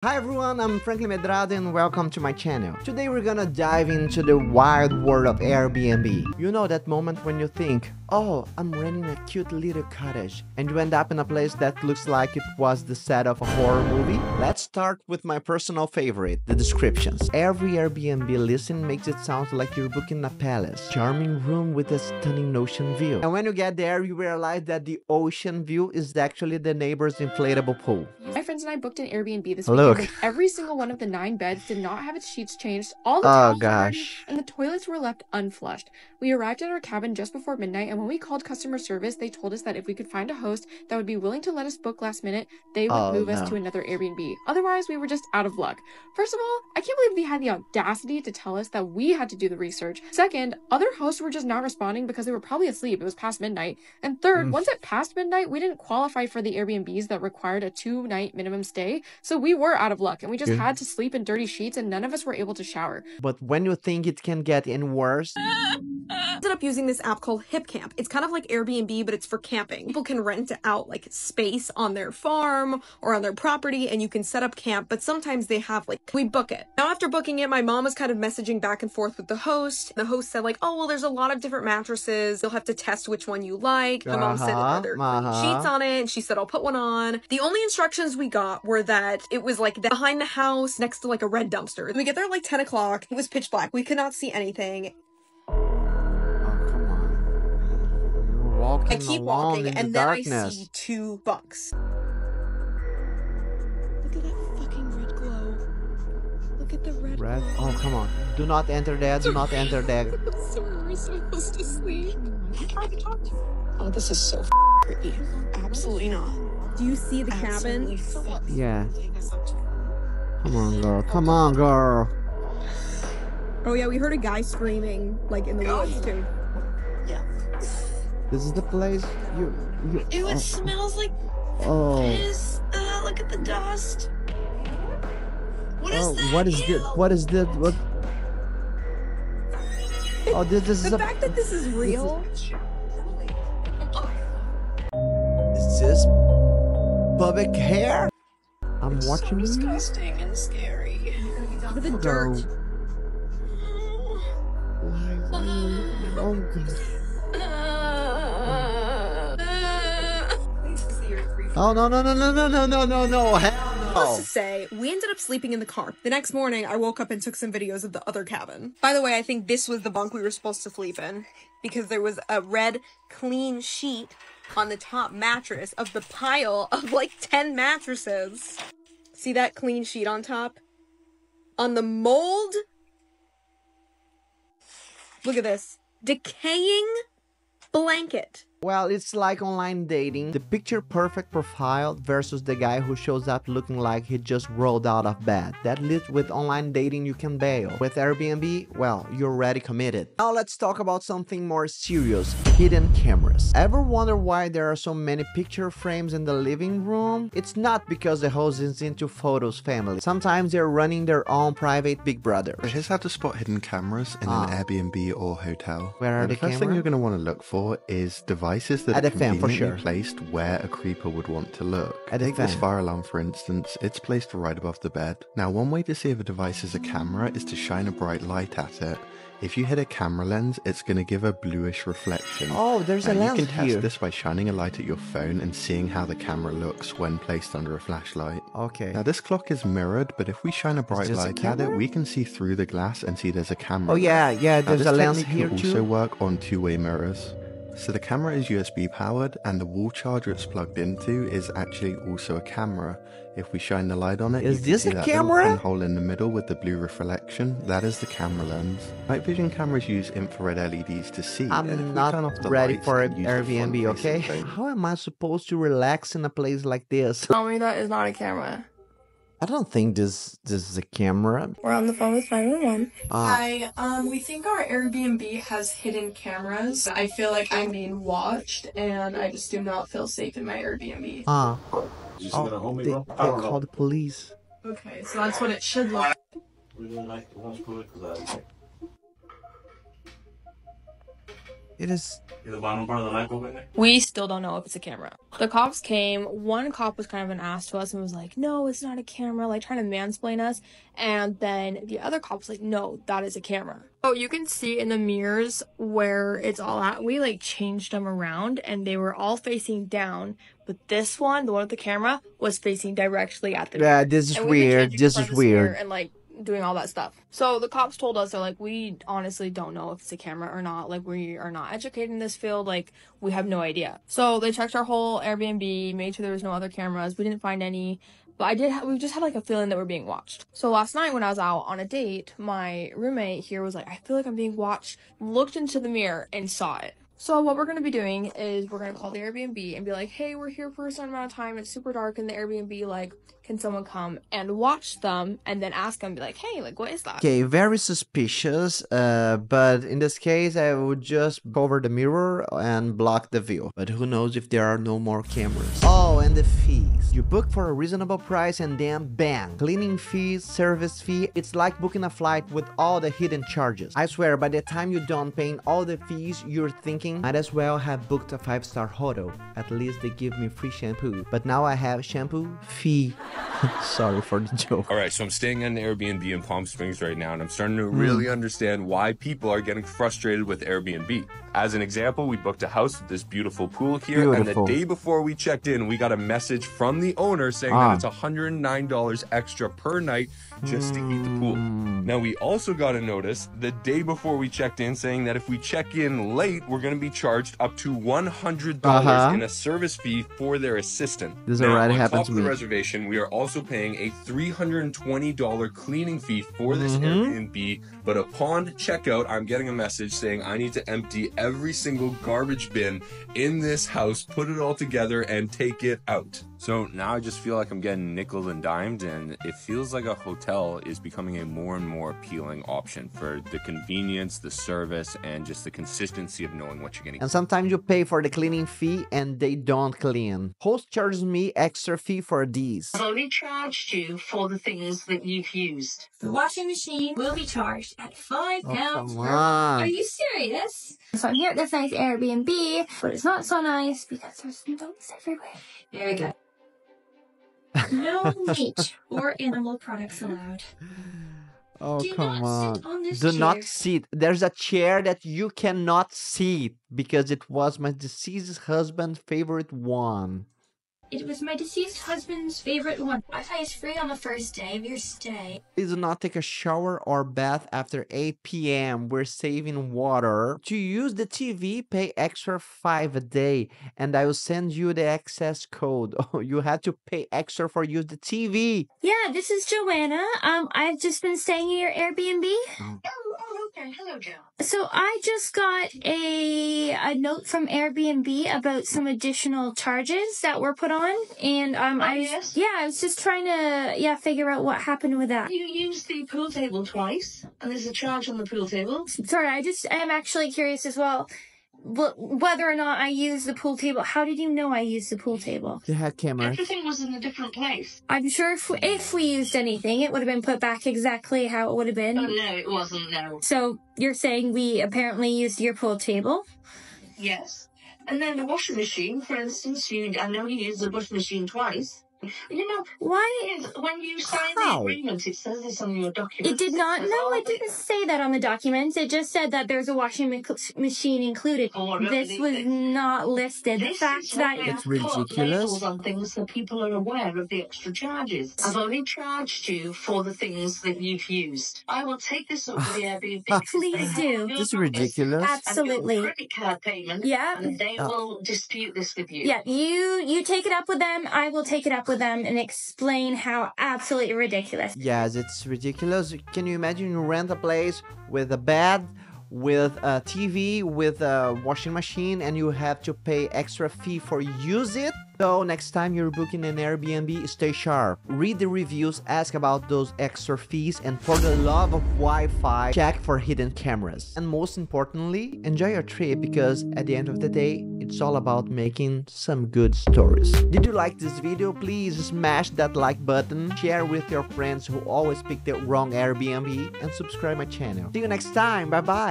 Hi everyone, I'm Franklin Medrado and welcome to my channel. Today we're gonna dive into the wild world of Airbnb. You know that moment when you think, oh, I'm renting a cute little cottage, and you end up in a place that looks like it was the set of a horror movie? Let's start with my personal favorite, the descriptions. Every Airbnb listing makes it sound like you're booking a palace, charming room with a stunning ocean view. And when you get there, you realize that the ocean view is actually the neighbor's inflatable pool. My friends and I booked an Airbnb this Look. weekend, and every single one of the 9 beds did not have its sheets changed, all the towels were dirty, and the toilets were left unflushed. We arrived at our cabin just before midnight, and when we called customer service, they told us that if we could find a host that would be willing to let us book last minute, they would move us to another Airbnb. Otherwise, we were just out of luck. First of all, I can't believe they had the audacity to tell us that we had to do the research. Second, other hosts were just not responding because they were probably asleep. It was past midnight. And third, once it passed midnight, we didn't qualify for the Airbnbs that required a 2-night minimum stay, so we were out of luck, and we just had to sleep in dirty sheets, and none of us were able to shower. But when you think it can get any worse... I ended up using this app called HipCamp. It's kind of like Airbnb, but it's for camping. People can rent out like space on their farm or on their property, and you can set up camp, but sometimes they have we book it. Now after booking it, my mom was kind of messaging back and forth with the host. The host said oh, well, there's a lot of different mattresses. You'll have to test which one you like. My mom said, are there sheets on it? And she said, I'll put one on. The only instructions we got were that it was behind the house next to a red dumpster. We get there at 10 o'clock. It was pitch black. We could not see anything. I keep walking, and then I see 2 bunks. Look at that fucking red glow. Look at the red glow. Oh, come on. Do not enter there. Do not enter there. So we're supposed to sleep. I tried to talk to you. Oh, this is so creepy. Absolutely not. Do you see the cabin? Yeah. Come on, girl. Come on, girl. Oh, yeah, we heard a guy screaming, in the woods, too. Yeah. This is the place you Ew, it smells like piss. Look at the dust. What is that? What is this? What is this? What? Oh, this is the fact that this is real. Is this public hair? I'm watching so you. disgusting and scary. Look at the dirt. Oh, God. Oh, no, hell no. Needless to say, we ended up sleeping in the car. The next morning, I woke up and took some videos of the other cabin. By the way, I think this was the bunk we were supposed to sleep in, because there was a red, clean sheet on the top mattress of the pile of 10 mattresses. See that clean sheet on top? On the mold? Look at this. Decaying blanket. Well, it's like online dating. The picture perfect profile versus the guy who shows up looking like he just rolled out of bed. That leads with online dating you can bail. With Airbnb, well, you're already committed. Now let's talk about something more serious. Hidden cameras. Ever wonder why there are so many picture frames in the living room? It's not because the host is into photos family. Sometimes they're running their own private Big Brother. So here's how to spot hidden cameras in an Airbnb or hotel. Where are the the first thing cameras? you're going to want to look for is devices that At are the fan, for conveniently sure. placed where a creeper would want to look. At the Take this fan. fire alarm for instance, it's placed right above the bed. Now one way to see if a device is a camera is to shine a bright light at it. If you hit a camera lens, it's going to give a bluish reflection. Oh, there's a Now, lens you can test here. this by shining a light at your phone and seeing how the camera looks when placed under a flashlight. Okay. Now this clock is mirrored, but if we shine a bright this a light at it, camera? we can see through the glass and see there's a camera. Oh yeah, Now, there's this a lens technique here can too. also work on two-way mirrors. So the camera is USB powered, and the wall charger it's plugged into is actually also a camera. If we shine the light on it, Is you can this see a that camera? little pinhole in the middle with the blue reflection. That is the camera lens. Night vision cameras use infrared LEDs to see. and if I'm we not turn off the ready lights for and use the Airbnb, front-facing okay? phone- How am I supposed to relax in a place like this? Tell me that is not a camera. I don't think this is a camera. We're on the phone with 911. Hi, we think our Airbnb has hidden cameras. I feel like I'm being watched, and I just do not feel safe in my Airbnb. They called the police. Okay, so that's what it should look like. It is. Is the bottom part of the light bulb in there? We still don't know if it's a camera. The cops came. One cop was kind of an ass to us and was like, no, it's not a camera, like trying to mansplain us. And then the other cop was like, no, that is a camera. Oh, you can see in the mirrors where it's all at. We like changed them around and they were all facing down. But this one, the one with the camera, was facing directly at the mirror. Yeah, this is weird. This is weird. And like doing all that stuff. So the cops told us, they're like, we honestly don't know if it's a camera or not. Like, we are not educated in this field. Like, we have no idea. So they checked our whole Airbnb, made sure there was no other cameras. We didn't find any. But we just had like a feeling that we're being watched. So last night when I was out on a date, my roommate here was like, I feel like I'm being watched. Looked into the mirror and saw it. So what we're going to be doing is we're going to call the Airbnb and be like, hey, we're here for a certain amount of time. It's super dark in the Airbnb. Like, can someone come and watch them and then ask them, be like, hey, like, what is that? Okay, very suspicious. But in this case, I would just cover the mirror and block the view. But who knows if there are no more cameras. Oh, and the fees. You book for a reasonable price and then bang. Cleaning fees, service fee. It's like booking a flight with all the hidden charges. I swear, by the time you're done paying all the fees, you're thinking, might as well have booked a 5-star hotel. At least they give me free shampoo. But now I have shampoo fee. Sorry for the joke. All right, so I'm staying at an Airbnb in Palm Springs right now, and I'm starting to really understand why people are getting frustrated with Airbnb. As an example, we booked a house with this beautiful pool here, and the day before we checked in, we got a message from the owner saying that it's $109 extra per night just to heat the pool. Now, we also got a notice the day before we checked in saying that if we check in late, we're going to be charged up to $100 in a service fee for their assistant. This already happened to me. On top of the reservation, we are also paying a $320 cleaning fee for this Airbnb, but upon checkout, I'm getting a message saying I need to empty every single garbage bin in this house, put it all together, and take it out. So now I just feel like I'm getting nickel and dimed, and it feels like a hotel is becoming a more and more appealing option for the convenience, the service, and just the consistency of knowing what you're getting. And sometimes you pay for the cleaning fee and they don't clean. Host charges me extra fee for these. I've only charged you for the things that you've used. The washing machine will be charged at £5 per month. Are you serious? So I'm here at this nice Airbnb, but it's not so nice because there's notes everywhere. Very good. No meat or animal products allowed. Oh, Do come not on. sit on this Do chair. not sit. There's a chair that you cannot sit because it was my deceased husband's favorite one. It was my deceased husband's favorite one. Wi-Fi is free on the first day of your stay. Please do not take a shower or bath after 8 p.m. We're saving water. To use the TV, pay extra $5 a day, and I will send you the access code. Oh, you had to pay extra for use the TV. Yeah, this is Joanna. I've just been staying at your Airbnb. Oh, okay. Hello, Joe. So I just got a note from Airbnb about some additional charges that were put on, and I was just trying to figure out what happened with that. You used the pool table twice, and there's a charge on the pool table. Sorry, I am actually curious as well. Whether or not I used the pool table. How did you know I used the pool table? You had cameras. Everything was in a different place. I'm sure if we used anything, it would have been put back exactly how it would have been. Oh, no, it wasn't, no. So you're saying we apparently used your pool table? Yes. And then the washing machine, for instance, I know you used the washing machine twice. You know, why? When you sign the agreement, it says this on your document. It did not. No, it didn't say that on the documents. It just said that there's a washing machine included. This was not listed. The fact that it's ridiculous. On things so people are aware of the extra charges. I've only charged you for the things that you've used. I will take this up with the Airbnb. Please do. This is ridiculous. Absolutely. Credit card payment. Yeah. And they will dispute this with you. Yeah. You take it up with them. I will take it up with them and explain how absolutely ridiculous. Yes, it's ridiculous. Can you imagine you rent a place with a bed, with a TV, with a washing machine, and you have to pay extra fee for use it? So next time you're booking an Airbnb, stay sharp. Read the reviews, ask about those extra fees, and for the love of Wi-Fi, check for hidden cameras. And most importantly, enjoy your trip, because at the end of the day, it's all about making some good stories. Did you like this video? Please smash that like button, share with your friends who always pick the wrong Airbnb, and subscribe my channel. See you next time. Bye bye.